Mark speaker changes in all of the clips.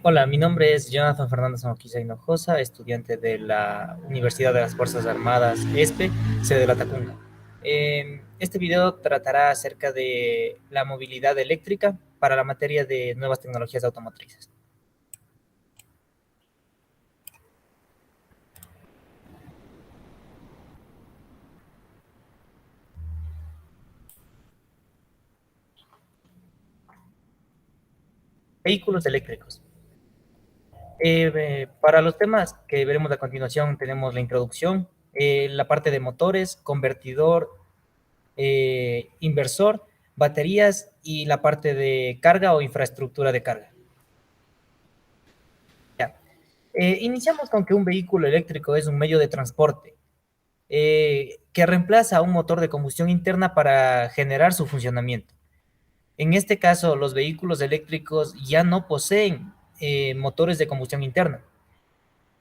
Speaker 1: Hola, mi nombre es Jonathan Fernández Moquiza Hinojosa, estudiante de la Universidad de las Fuerzas Armadas ESPE, sede de La Tacunga. Este video tratará acerca de la movilidad eléctrica para la materia de nuevas tecnologías automotrices. Vehículos eléctricos. Para los temas que veremos a continuación tenemos la introducción, la parte de motores, convertidor, inversor, baterías y la parte de carga o infraestructura de carga. Ya. Iniciamos con que un vehículo eléctrico es un medio de transporte que reemplaza a un motor de combustión interna para generar su funcionamiento. En este caso, los vehículos eléctricos ya no poseen motores de combustión interna.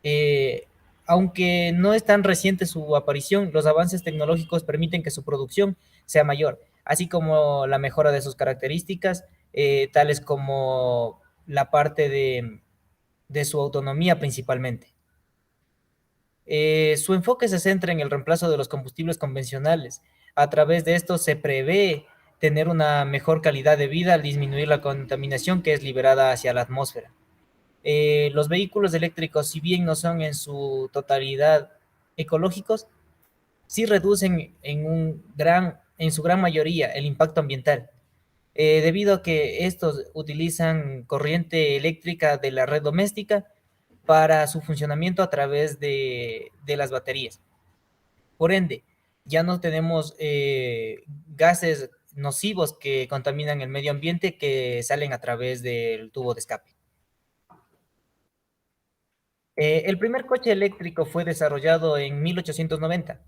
Speaker 1: Eh, Aunque no es tan reciente su aparición, los avances tecnológicos permiten que su producción sea mayor, así como la mejora de sus características, tales como la parte de su autonomía principalmente. Su enfoque se centra en el reemplazo de los combustibles convencionales. A través de esto se prevé tener una mejor calidad de vida al disminuir la contaminación que es liberada hacia la atmósfera. Los vehículos eléctricos, si bien no son en su totalidad ecológicos, sí reducen en su gran mayoría el impacto ambiental, debido a que estos utilizan corriente eléctrica de la red doméstica para su funcionamiento a través de las baterías. Por ende, ya no tenemos gases nocivos que contaminan el medio ambiente que salen a través del tubo de escape. El primer coche eléctrico fue desarrollado en 1890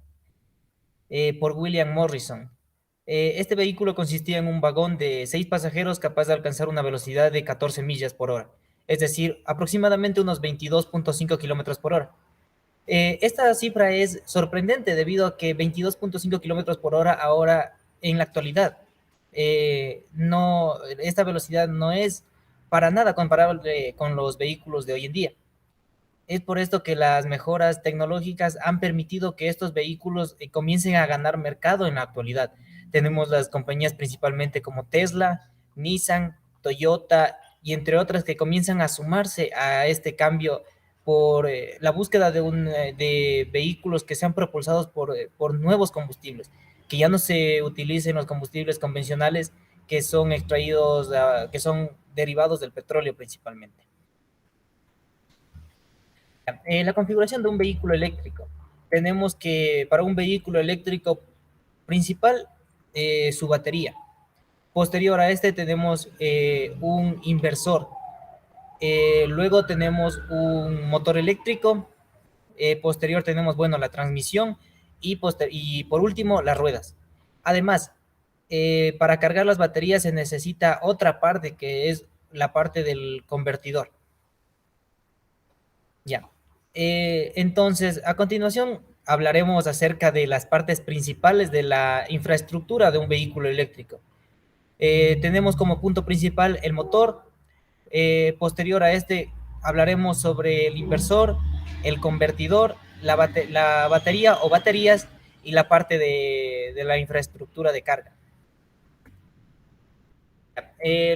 Speaker 1: por William Morrison. Este vehículo consistía en un vagón de 6 pasajeros capaz de alcanzar una velocidad de 14 millas por hora, es decir, aproximadamente unos 22.5 kilómetros por hora. Esta cifra es sorprendente debido a que 22.5 kilómetros por hora ahora en la actualidad, no, esta velocidad no es para nada comparable con los vehículos de hoy en día. Es por esto que las mejoras tecnológicas han permitido que estos vehículos comiencen a ganar mercado en la actualidad. Tenemos las compañías principalmente como Tesla, Nissan, Toyota y entre otras que comienzan a sumarse a este cambio por la búsqueda de vehículos que sean propulsados por nuevos combustibles, que ya no se utilicen los combustibles convencionales que son extraídos, que son derivados del petróleo principalmente. La configuración de un vehículo eléctrico. Tenemos que para un vehículo eléctrico principal, su batería. Posterior a este tenemos un inversor. Luego tenemos un motor eléctrico. Posterior tenemos, bueno, la transmisión y por último las ruedas. Además, para cargar las baterías se necesita otra parte que es la parte del convertidor. Ya. Entonces, a continuación hablaremos acerca de las partes principales de la infraestructura de un vehículo eléctrico. Tenemos como punto principal el motor. Posterior a este hablaremos sobre el inversor, el convertidor, la batería o baterías y la parte de la infraestructura de carga.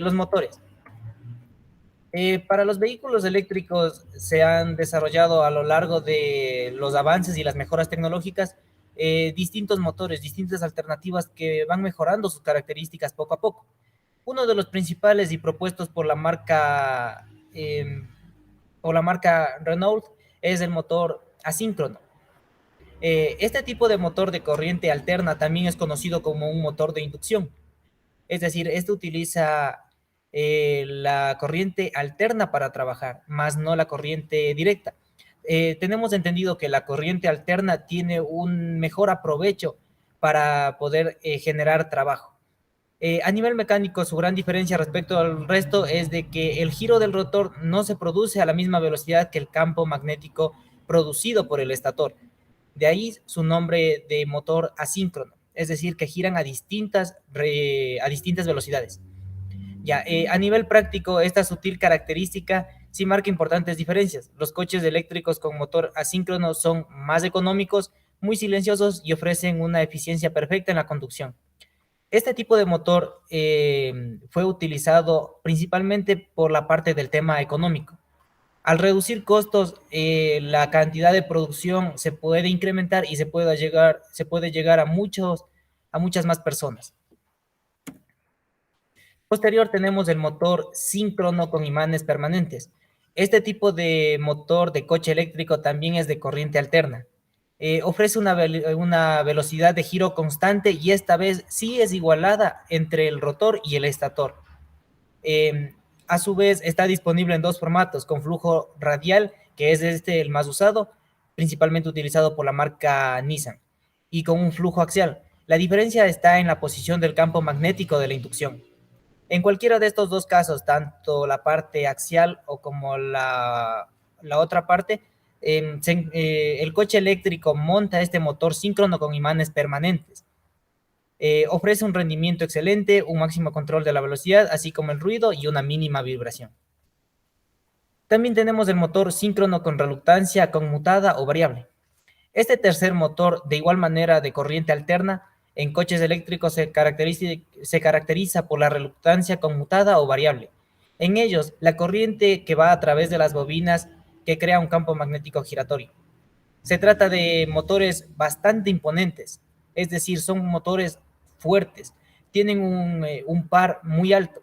Speaker 1: Los motores. Para los vehículos eléctricos se han desarrollado a lo largo de los avances y las mejoras tecnológicas distintos motores, distintas alternativas que van mejorando sus características poco a poco. Uno de los principales y propuestos por la marca Renault es el motor asíncrono. Este tipo de motor de corriente alterna también es conocido como un motor de inducción. Es decir, este utiliza la corriente alterna para trabajar, más no la corriente directa. Tenemos entendido que la corriente alterna tiene un mejor aprovecho para poder generar trabajo. A nivel mecánico, su gran diferencia respecto al resto es de que el giro del rotor no se produce a la misma velocidad que el campo magnético producido por el estator. De ahí su nombre de motor asíncrono, es decir, que giran a distintas velocidades. Ya, a nivel práctico, esta sutil característica sí marca importantes diferencias. Los coches eléctricos con motor asíncrono son más económicos, muy silenciosos y ofrecen una eficiencia perfecta en la conducción. Este tipo de motor fue utilizado principalmente por la parte del tema económico. Al reducir costos, la cantidad de producción se puede incrementar y se puede llegar a muchas más personas. Posterior tenemos el motor síncrono con imanes permanentes. Este tipo de motor de coche eléctrico también es de corriente alterna. Ofrece una velocidad de giro constante y esta vez sí es igualada entre el rotor y el estator. Eh, a su vez está disponible en dos formatos, con flujo radial, que es este el más usado, principalmente utilizado por la marca Nissan, y con un flujo axial. La diferencia está en la posición del campo magnético de la inducción. En cualquiera de estos dos casos, tanto la parte axial o como la otra parte, el coche eléctrico monta este motor síncrono con imanes permanentes. Ofrece un rendimiento excelente, un máximo control de la velocidad, así como el ruido y una mínima vibración. También tenemos el motor síncrono con reluctancia conmutada o variable. Este tercer motor, de igual manera de corriente alterna, en coches eléctricos se caracteriza por la reluctancia conmutada o variable. En ellos, la corriente que va a través de las bobinas que crea un campo magnético giratorio. Se trata de motores bastante imponentes, es decir, son motores fuertes, tienen un par muy alto.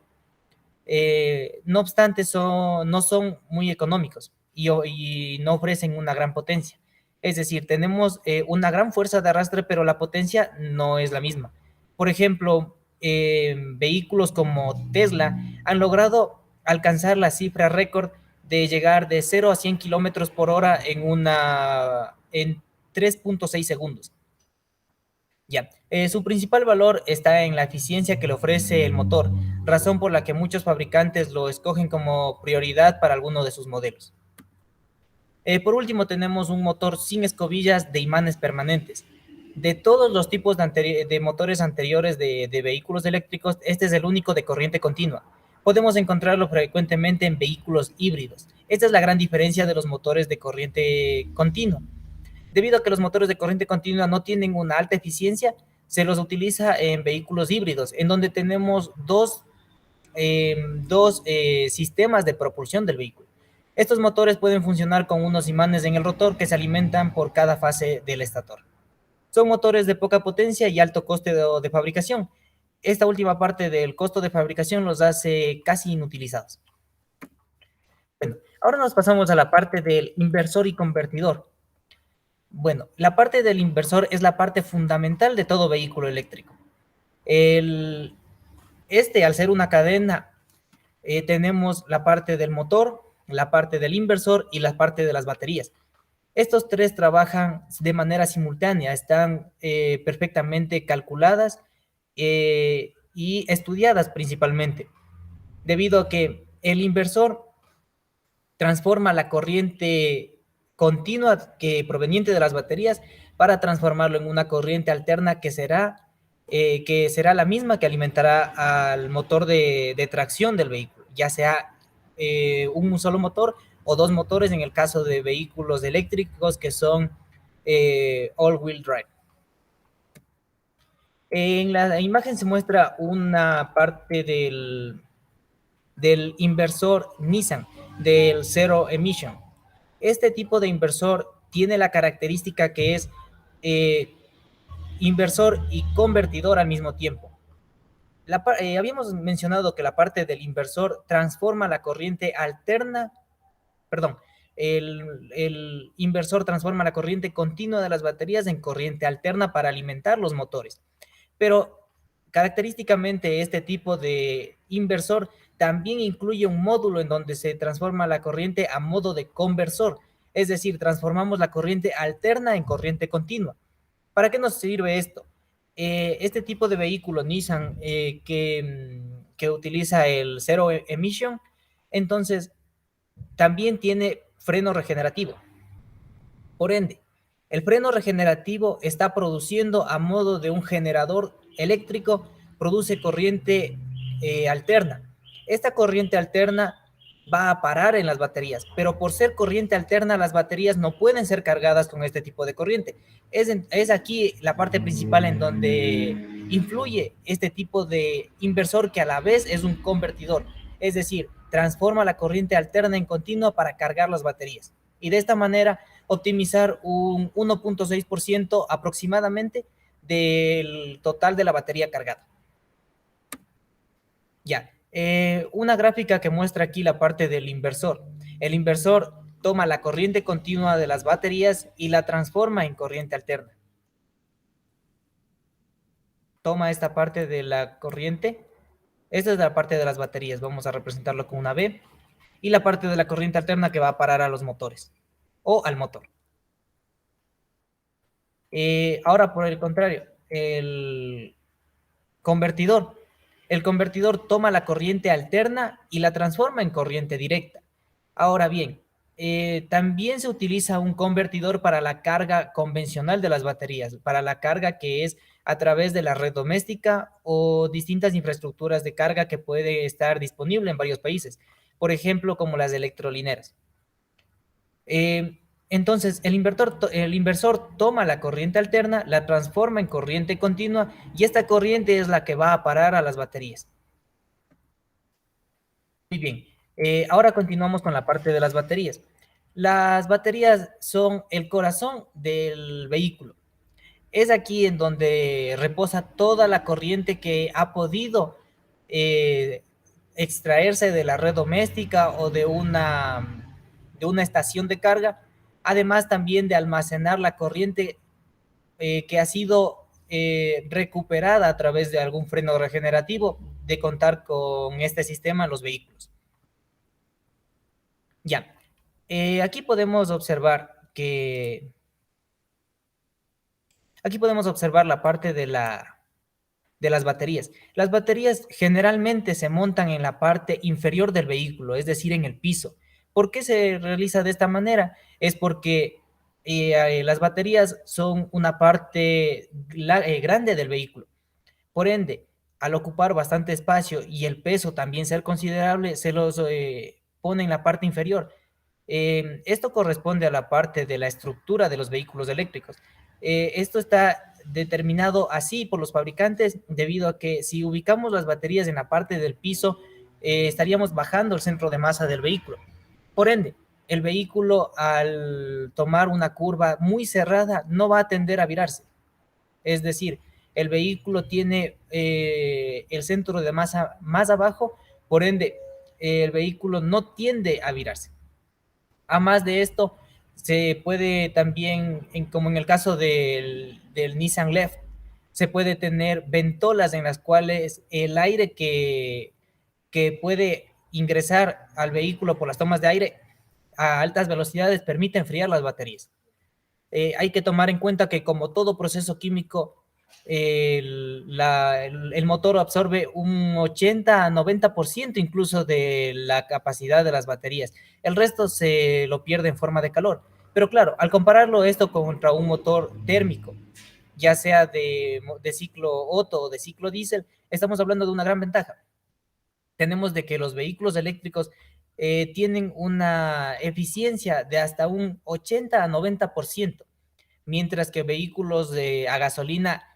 Speaker 1: No obstante, no son muy económicos y no ofrecen una gran potencia. Es decir, tenemos una gran fuerza de arrastre, pero la potencia no es la misma. Por ejemplo, vehículos como Tesla han logrado alcanzar la cifra récord de llegar de 0 a 100 kilómetros por hora en 3.6 segundos. Ya, su principal valor está en la eficiencia que le ofrece el motor, razón por la que muchos fabricantes lo escogen como prioridad para alguno de sus modelos. Por último, tenemos un motor sin escobillas de imanes permanentes. De todos los tipos de motores anteriores de vehículos eléctricos, este es el único de corriente continua. Podemos encontrarlo frecuentemente en vehículos híbridos. Esta es la gran diferencia de los motores de corriente continua. Debido a que los motores de corriente continua no tienen una alta eficiencia, se los utiliza en vehículos híbridos, en donde tenemos dos sistemas de propulsión del vehículo. Estos motores pueden funcionar con unos imanes en el rotor que se alimentan por cada fase del estator. Son motores de poca potencia y alto coste de fabricación. Esta última parte del costo de fabricación los hace casi inutilizados. Bueno, ahora nos pasamos a la parte del inversor y convertidor. Bueno, la parte del inversor es la parte fundamental de todo vehículo eléctrico. El, al ser una cadena, tenemos la parte del motor, la parte del inversor y la parte de las baterías. Estos tres trabajan de manera simultánea, están perfectamente calculadas y estudiadas principalmente, debido a que el inversor transforma la corriente continua proveniente de las baterías para transformarlo en una corriente alterna que será la misma que alimentará al motor de tracción del vehículo, ya sea un solo motor o dos motores en el caso de vehículos eléctricos que son all-wheel drive. En la imagen se muestra una parte del inversor Nissan, del Zero Emission. Este tipo de inversor tiene la característica que es inversor y convertidor al mismo tiempo. Habíamos mencionado que la parte del inversor transforma la corriente alterna, perdón, el inversor transforma la corriente continua de las baterías en corriente alterna para alimentar los motores. Pero característicamente este tipo de inversor también incluye un módulo en donde se transforma la corriente a modo de conversor, es decir, transformamos la corriente alterna en corriente continua. ¿Para qué nos sirve esto? Este tipo de vehículo Nissan que utiliza el Zero Emission, entonces también tiene freno regenerativo. Por ende, el freno regenerativo está produciendo a modo de un generador eléctrico, produce corriente alterna. Esta corriente alterna va a parar en las baterías, pero por ser corriente alterna, las baterías no pueden ser cargadas con este tipo de corriente. Es aquí la parte principal en donde influye este tipo de inversor que a la vez es un convertidor, es decir, transforma la corriente alterna en continua para cargar las baterías y de esta manera optimizar un 1.6% aproximadamente del total de la batería cargada. Ya, una gráfica que muestra aquí la parte del inversor. El inversor toma la corriente continua de las baterías y la transforma en corriente alterna. Toma esta parte de la corriente. Esta es la parte de las baterías. Vamos a representarlo con una B. Y la parte de la corriente alterna que va a parar a los motores o al motor. Ahora, por el contrario, el convertidor. El convertidor toma la corriente alterna y la transforma en corriente directa. Ahora bien, también se utiliza un convertidor para la carga convencional de las baterías, para la carga que es a través de la red doméstica o distintas infraestructuras de carga que puede estar disponible en varios países, por ejemplo, como las electrolineras. Entonces, el inversor toma la corriente alterna, la transforma en corriente continua y esta corriente es la que va a parar a las baterías. Muy bien, ahora continuamos con la parte de las baterías. Las baterías son el corazón del vehículo. Es aquí en donde reposa toda la corriente que ha podido eh, extraerse de la red doméstica o de una estación de carga, además también de almacenar la corriente que ha sido recuperada a través de algún freno regenerativo de contar con este sistema en los vehículos. Ya, aquí podemos observar que aquí podemos observar la parte de las baterías. Las baterías generalmente se montan en la parte inferior del vehículo, es decir, en el piso. ¿Por qué se realiza de esta manera? Es porque las baterías son una parte grande del vehículo. Por ende, al ocupar bastante espacio y el peso también ser considerable, se los pone en la parte inferior. Esto corresponde a la parte de la estructura de los vehículos eléctricos. Esto está determinado así por los fabricantes debido a que si ubicamos las baterías en la parte del piso, estaríamos bajando el centro de masa del vehículo. Por ende, el vehículo al tomar una curva muy cerrada no va a tender a virarse. Es decir, el vehículo tiene el centro de masa más abajo, por ende, el vehículo no tiende a virarse. A más de esto, se puede también, como en el caso del Nissan Leaf, se puede tener ventolas en las cuales el aire que puede ingresar al vehículo por las tomas de aire a altas velocidades permite enfriar las baterías. Hay que tomar en cuenta que como todo proceso químico, el motor absorbe un 80 a 90% incluso de la capacidad de las baterías. El resto se lo pierde en forma de calor. Pero claro, al compararlo esto contra un motor térmico, ya sea de ciclo Otto o de ciclo diésel, estamos hablando de una gran ventaja. Tenemos de que los vehículos eléctricos tienen una eficiencia de hasta un 80 a 90%, mientras que vehículos a gasolina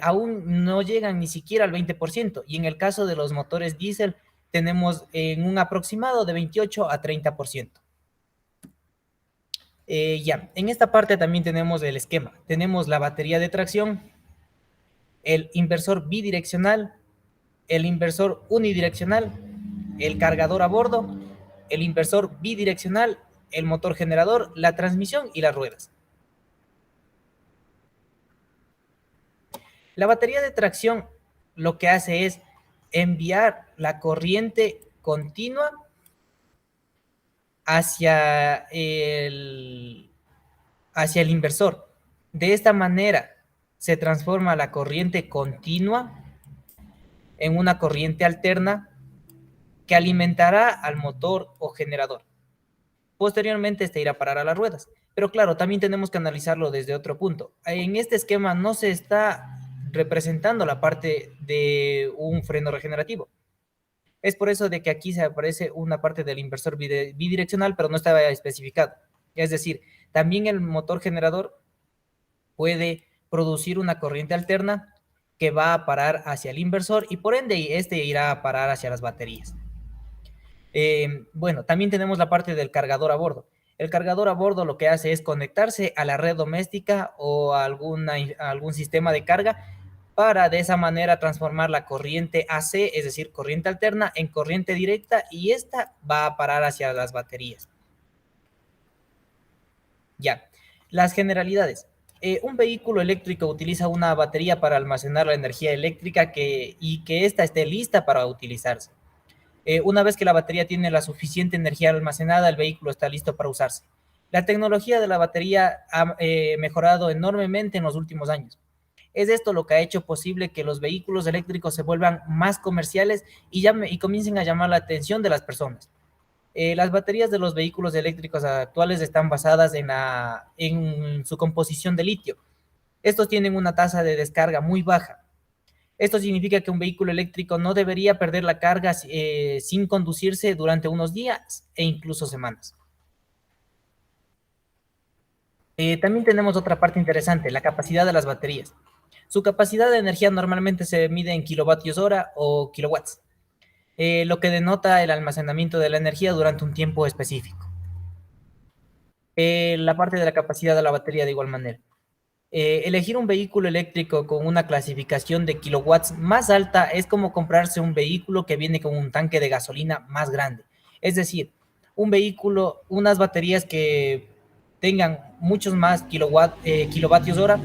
Speaker 1: aún no llegan ni siquiera al 20%, y en el caso de los motores diésel tenemos en un aproximado de 28 a 30%. Ya, en esta parte también tenemos el esquema. Tenemos la batería de tracción, el inversor bidireccional, el inversor unidireccional, el cargador a bordo, el inversor bidireccional, el motor generador, la transmisión y las ruedas. La batería de tracción lo que hace es enviar la corriente continua hacia hacia el inversor. De esta manera se transforma la corriente continua en una corriente alterna que alimentará al motor o generador. Posteriormente, este irá a parar a las ruedas. Pero claro, también tenemos que analizarlo desde otro punto. En este esquema no se está representando la parte de un freno regenerativo. Es por eso de que aquí se aparece una parte del inversor bidireccional, pero no estaba especificado. Es decir, también el motor generador puede producir una corriente alterna que va a parar hacia el inversor y por ende este irá a parar hacia las baterías. Bueno, también tenemos la parte del cargador a bordo. El cargador a bordo lo que hace es conectarse a la red doméstica o a algún sistema de carga para de esa manera transformar la corriente AC, es decir, corriente alterna, en corriente directa y esta va a parar hacia las baterías. Ya, las generalidades. Un vehículo eléctrico utiliza una batería para almacenar la energía eléctrica y que ésta esté lista para utilizarse. Una vez que la batería tiene la suficiente energía almacenada, el vehículo está listo para usarse. La tecnología de la batería ha mejorado enormemente en los últimos años. Es esto lo que ha hecho posible que los vehículos eléctricos se vuelvan más comerciales y comiencen a llamar la atención de las personas. Las baterías de los vehículos eléctricos actuales están basadas en su composición de litio. Estos tienen una tasa de descarga muy baja. Esto significa que un vehículo eléctrico no debería perder la carga sin conducirse durante unos días e incluso semanas. También tenemos otra parte interesante, la capacidad de las baterías. Su capacidad de energía normalmente se mide en kilovatios hora o kilowatts, lo que denota el almacenamiento de la energía durante un tiempo específico. La parte de la capacidad de la batería de igual manera. Elegir un vehículo eléctrico con una clasificación de kilowatts más alta es como comprarse un vehículo que viene con un tanque de gasolina más grande. Es decir, unas baterías que tengan muchos más kilovatios hora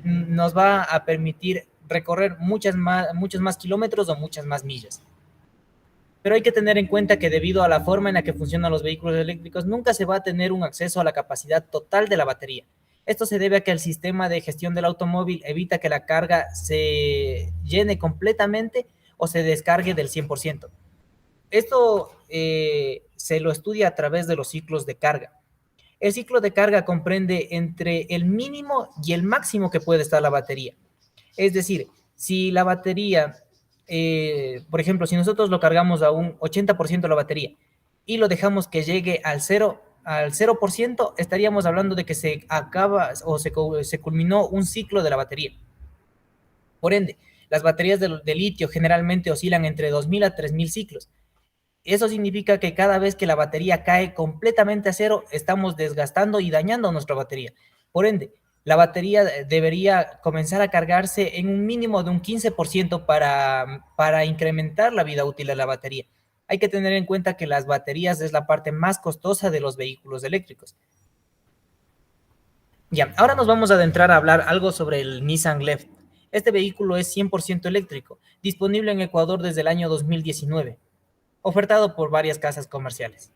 Speaker 1: nos va a permitir recorrer muchos más kilómetros o muchas más millas. Pero hay que tener en cuenta que debido a la forma en la que funcionan los vehículos eléctricos, nunca se va a tener un acceso a la capacidad total de la batería. Esto se debe a que el sistema de gestión del automóvil evita que la carga se llene completamente o se descargue del 100%. Esto se lo estudia a través de los ciclos de carga. El ciclo de carga comprende entre el mínimo y el máximo que puede estar la batería. Es decir, si la batería, por ejemplo, si nosotros lo cargamos a un 80% de la batería y lo dejamos que llegue al 0%, estaríamos hablando de que se acaba o se culminó un ciclo de la batería. Por ende, las baterías de litio generalmente oscilan entre 2000 a 3000 ciclos. Eso significa que cada vez que la batería cae completamente a cero, estamos desgastando y dañando nuestra batería. Por ende, la batería debería comenzar a cargarse en un mínimo de un 15% para incrementar la vida útil de la batería. Hay que tener en cuenta que las baterías es la parte más costosa de los vehículos eléctricos. Ya, ahora nos vamos a adentrar a hablar algo sobre el Nissan Leaf. Este vehículo es 100% eléctrico, disponible en Ecuador desde el año 2019, ofertado por varias casas comerciales.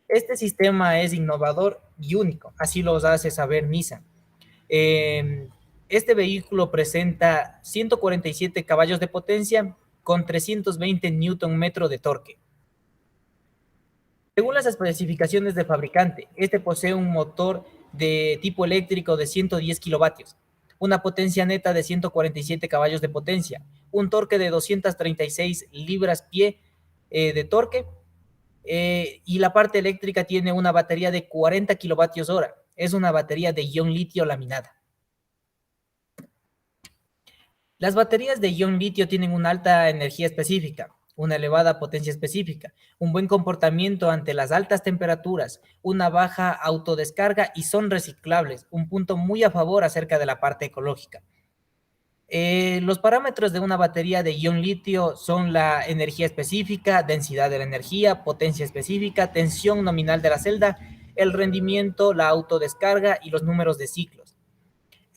Speaker 1: Este sistema es innovador y único, así lo hace saber Nissan. Este vehículo presenta 147 caballos de potencia con 320 Nm de torque. Según las especificaciones del fabricante, este posee un motor de tipo eléctrico de 110 kilovatios, una potencia neta de 147 caballos de potencia, un torque de 236 libras-pie de torque, y la parte eléctrica tiene una batería de 40 kilovatios hora. Es una batería de ion litio laminada. Las baterías de ion litio tienen una alta energía específica, una elevada potencia específica, un buen comportamiento ante las altas temperaturas, una baja autodescarga y son reciclables, un punto muy a favor acerca de la parte ecológica. Los parámetros de una batería de ion litio son la energía específica, densidad de la energía, potencia específica, tensión nominal de la celda, el rendimiento, la autodescarga y los números de ciclos.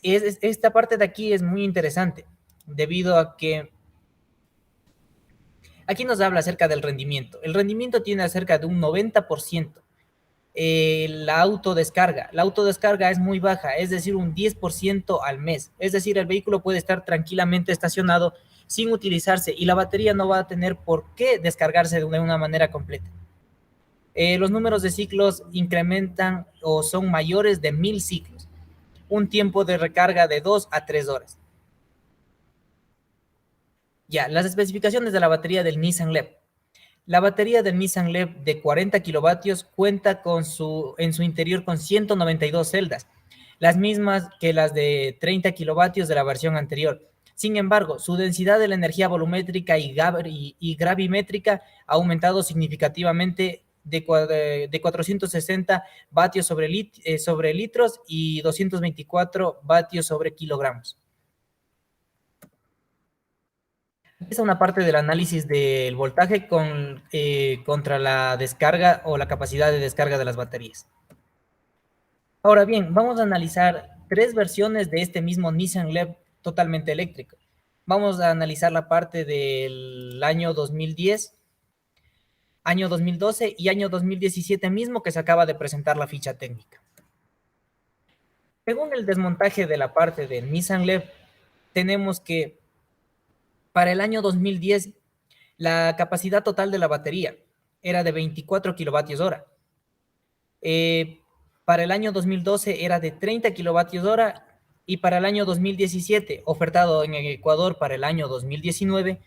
Speaker 1: Esta parte de aquí es muy interesante, debido a que aquí nos habla acerca del rendimiento. El rendimiento tiene acerca de un 90%. La autodescarga es muy baja, es decir, un 10% al mes. Es decir, el vehículo puede estar tranquilamente estacionado sin utilizarse y la batería no va a tener por qué descargarse de una manera completa. Los números de ciclos incrementan o son mayores de 1000 ciclos. Un tiempo de recarga de 2 a 3 horas. Ya, las especificaciones de la batería del Nissan Leaf. La batería del Nissan Leaf de 40 kilovatios cuenta en su interior con 192 celdas, las mismas que las de 30 kilovatios de la versión anterior. Sin embargo, su densidad de la energía volumétrica y gravimétrica ha aumentado significativamente de 460 vatios sobre litros y 224 vatios sobre kilogramos. Es una parte del análisis del voltaje contra la descarga o la capacidad de descarga de las baterías. Ahora bien, vamos a analizar tres versiones de este mismo Nissan Leaf totalmente eléctrico. Vamos a analizar la parte del año 2010, año 2012 y año 2017 mismo que se acaba de presentar la ficha técnica. Según el desmontaje de la parte del Nissan Leaf, tenemos que para el año 2010 la capacidad total de la batería era de 24 kilovatios hora. Para el año 2012 era de 30 kilovatios hora y para el año 2017, ofertado en el Ecuador para el año 2019,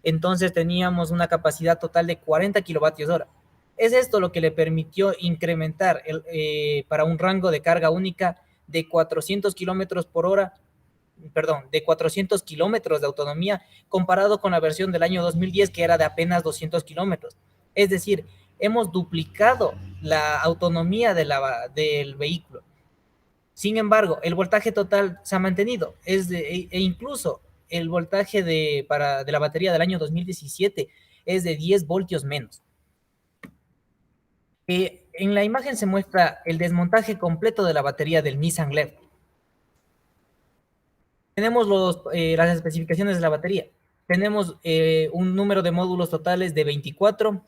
Speaker 1: entonces teníamos una capacidad total de 40 kilovatios hora. Es esto lo que le permitió incrementar para un rango de carga única de 400 kilómetros por hora, perdón, de 400 kilómetros de autonomía, comparado con la versión del año 2010 que era de apenas 200 kilómetros. Es decir, hemos duplicado la autonomía del vehículo. Sin embargo, el voltaje total se ha mantenido, e incluso el voltaje de la batería del año 2017 es de 10 voltios menos. En la imagen se muestra el desmontaje completo de la batería del Nissan Leaf. Tenemos las especificaciones de la batería. Tenemos un número de módulos totales de 24,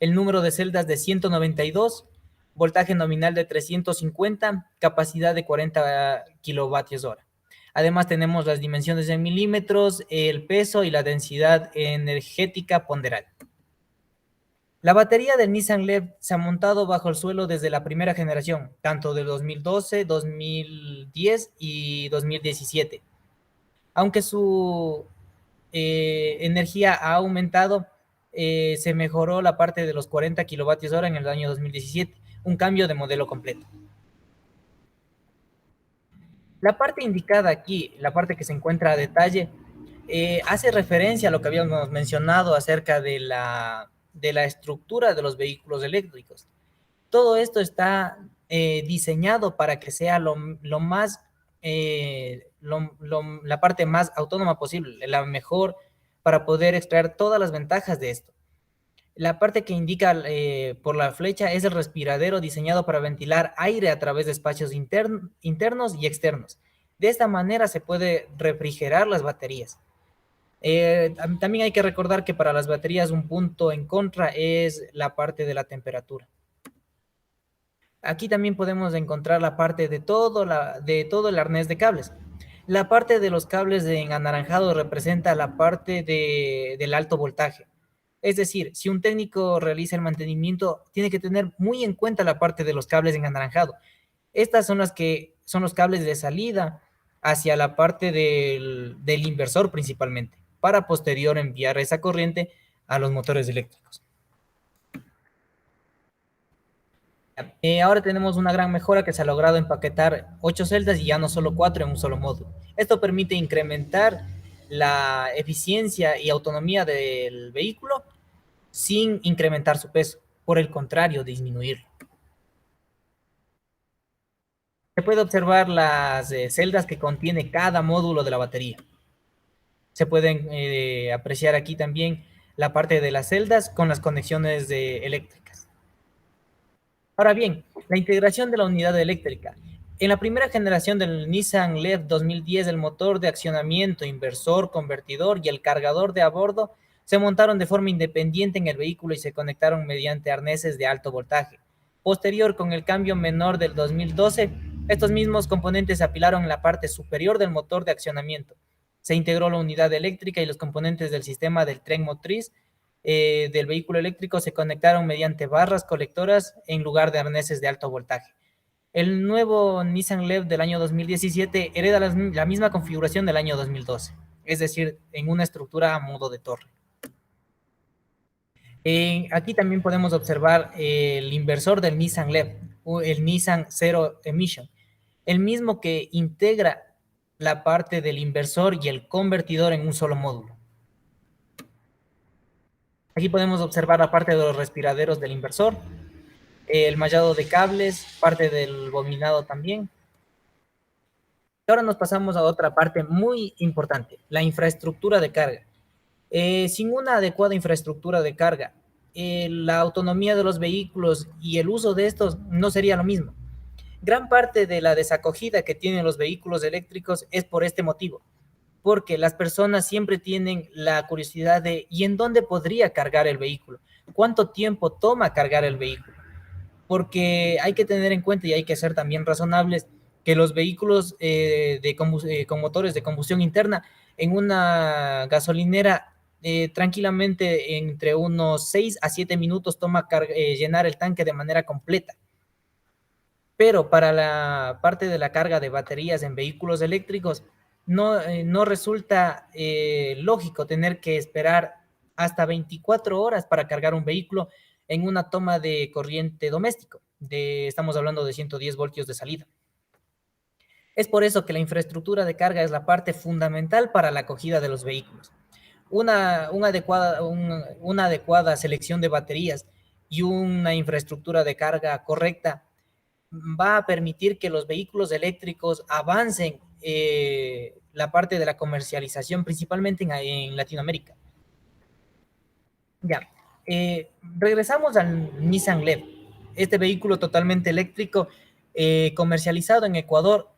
Speaker 1: el número de celdas de 192, voltaje nominal de 350, capacidad de 40 kilovatios hora. Además tenemos las dimensiones en milímetros, el peso y la densidad energética ponderal. La batería del Nissan Leaf se ha montado bajo el suelo desde la primera generación, tanto de 2012, 2010 y 2017. Aunque su energía ha aumentado, se mejoró la parte de los 40 kilovatios hora en el año 2017, un cambio de modelo completo. La parte indicada aquí, la parte que se encuentra a detalle, hace referencia a lo que habíamos mencionado acerca de la estructura de los vehículos eléctricos. Todo esto está diseñado para que sea la parte más autónoma posible, la mejor para poder extraer todas las ventajas de esto. La parte que indica por la flecha es el respiradero diseñado para ventilar aire a través de espacios internos y externos. De esta manera se puede refrigerar las baterías. También hay que recordar que para las baterías un punto en contra es la parte de la temperatura. Aquí también podemos encontrar la parte de todo el arnés de cables. La parte de los cables en anaranjado representa la parte del alto voltaje. Es decir, si un técnico realiza el mantenimiento, tiene que tener muy en cuenta la parte de los cables en anaranjado. Estas son las que son los cables de salida hacia la parte del inversor principalmente, para posterior enviar esa corriente a los motores eléctricos. Ahora tenemos una gran mejora que se ha logrado empaquetar 8 celdas y ya no solo 4 en un solo módulo. Esto permite incrementar la eficiencia y autonomía del vehículo sin incrementar su peso, por el contrario, disminuirlo. Se puede observar las celdas que contiene cada módulo de la batería. Se pueden apreciar aquí también la parte de las celdas con las conexiones eléctricas. Ahora bien, la integración de la unidad eléctrica. En la primera generación del Nissan Leaf 2010, el motor de accionamiento, inversor, convertidor y el cargador de a bordo se montaron de forma independiente en el vehículo y se conectaron mediante arneses de alto voltaje. Posterior, con el cambio menor del 2012, estos mismos componentes se apilaron en la parte superior del motor de accionamiento. Se integró la unidad eléctrica y los componentes del sistema del tren motriz del vehículo eléctrico se conectaron mediante barras colectoras en lugar de arneses de alto voltaje. El nuevo Nissan Leaf del año 2017 hereda la misma configuración del año 2012. es decir, en una estructura a modo de torre. Aquí también podemos observar el inversor del Nissan LEV, el Nissan Zero Emission, el mismo que integra la parte del inversor y el convertidor en un solo módulo. Aquí podemos observar la parte de los respiraderos del inversor, el mallado de cables, parte del bobinado también. Ahora nos pasamos a otra parte muy importante, la infraestructura de carga. Sin una adecuada infraestructura de carga, la autonomía de los vehículos y el uso de estos no sería lo mismo. Gran parte de la desacogida que tienen los vehículos eléctricos es por este motivo, porque las personas siempre tienen la curiosidad de ¿y en dónde podría cargar el vehículo? ¿Cuánto tiempo toma cargar el vehículo? Porque hay que tener en cuenta y hay que ser también razonables que los vehículos con motores de combustión interna en una gasolinera tranquilamente entre unos 6 a 7 minutos toma llenar el tanque de manera completa. Pero para la parte de la carga de baterías en vehículos eléctricos, no resulta lógico tener que esperar hasta 24 horas para cargar un vehículo en una toma de corriente doméstico. Estamos hablando de 110 voltios de salida. Es por eso que la infraestructura de carga es la parte fundamental para la acogida de los vehículos. Una adecuada selección de baterías y una infraestructura de carga correcta va a permitir que los vehículos eléctricos avancen la parte de la comercialización, principalmente en Latinoamérica. Ya, regresamos al Nissan LEV, este vehículo totalmente eléctrico comercializado en Ecuador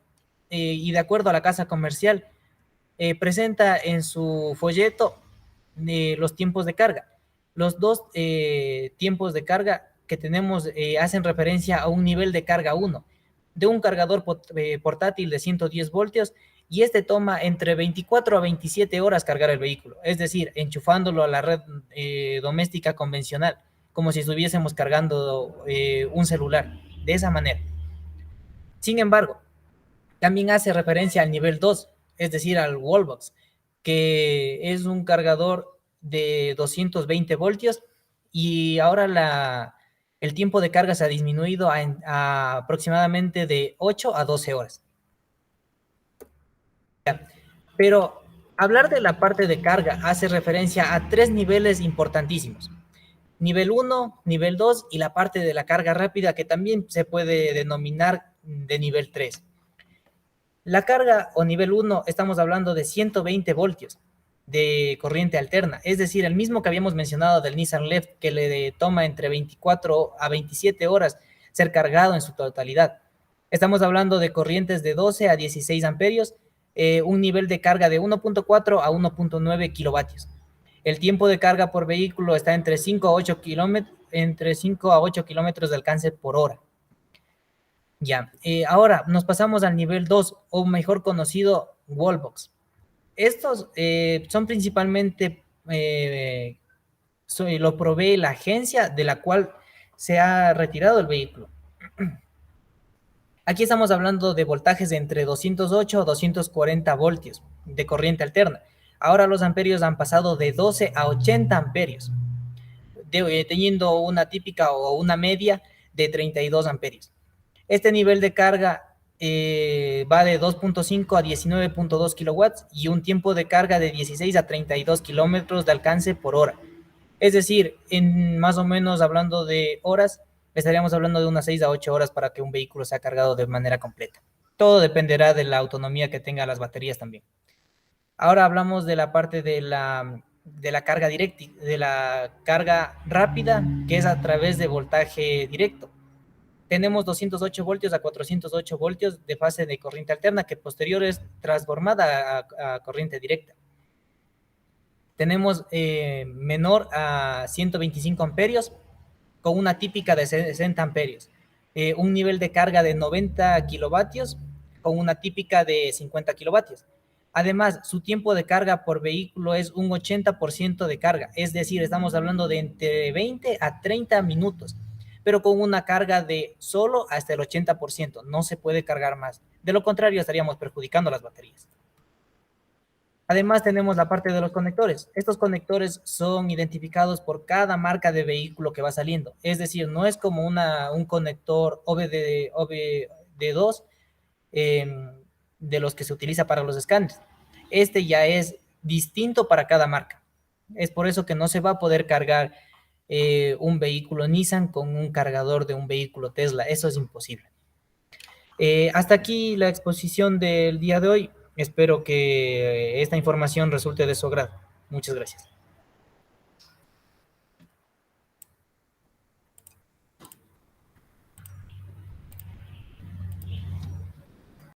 Speaker 1: y de acuerdo a la casa comercial, presenta en su folleto los tiempos de carga. Los dos tiempos de carga que tenemos hacen referencia a un nivel de carga 1 de un cargador portátil de 110 voltios y este toma entre 24 a 27 horas cargar el vehículo, es decir, enchufándolo a la red doméstica convencional, como si estuviésemos cargando un celular, de esa manera. Sin embargo, también hace referencia al nivel 2, es decir, al Wallbox, que es un cargador de 220 voltios y ahora el tiempo de carga se ha disminuido a aproximadamente de 8 a 12 horas. Pero hablar de la parte de carga hace referencia a 3 niveles importantísimos. Nivel 1, nivel 2 y la parte de la carga rápida que también se puede denominar de nivel 3. La carga o nivel 1 estamos hablando de 120 voltios de corriente alterna, es decir, el mismo que habíamos mencionado del Nissan LEV que le toma entre 24 a 27 horas ser cargado en su totalidad. Estamos hablando de corrientes de 12 a 16 amperios, un nivel de carga de 1.4 a 1.9 kilovatios. El tiempo de carga por vehículo está entre 5 a 8 kilómetros de alcance por hora. Ya, ahora nos pasamos al nivel 2, o mejor conocido, Wallbox. Estos son principalmente, lo provee la agencia de la cual se ha retirado el vehículo. Aquí estamos hablando de voltajes de entre 208 a 240 voltios de corriente alterna. Ahora los amperios han pasado de 12 a 80 amperios, teniendo una típica o una media de 32 amperios. Este nivel de carga va de 2.5 a 19.2 kilowatts y un tiempo de carga de 16 a 32 kilómetros de alcance por hora. Es decir, en más o menos hablando de horas, estaríamos hablando de unas 6 a 8 horas para que un vehículo sea cargado de manera completa. Todo dependerá de la autonomía que tenga las baterías también. Ahora hablamos de la parte de la carga directa, de la carga rápida, que es a través de voltaje directo. Tenemos 208 voltios a 408 voltios de fase de corriente alterna que posterior es transformada a corriente directa. Tenemos menor a 125 amperios con una típica de 60 amperios. Un nivel de carga de 90 kilovatios con una típica de 50 kilovatios. Además, su tiempo de carga por vehículo es un 80% de carga, es decir, estamos hablando de entre 20 a 30 minutos, pero con una carga de solo hasta el 80%, no se puede cargar más. De lo contrario, estaríamos perjudicando las baterías. Además, tenemos la parte de los conectores. Estos conectores son identificados por cada marca de vehículo que va saliendo. Es decir, no es como un conector OBD2 eh, de los que se utiliza para los escáneres. Este ya es distinto para cada marca. Es por eso que no se va a poder cargar un vehículo Nissan con un cargador de un vehículo Tesla. Eso es imposible. Hasta aquí la exposición del día de hoy. Espero que esta información resulte de su agrado. Muchas gracias.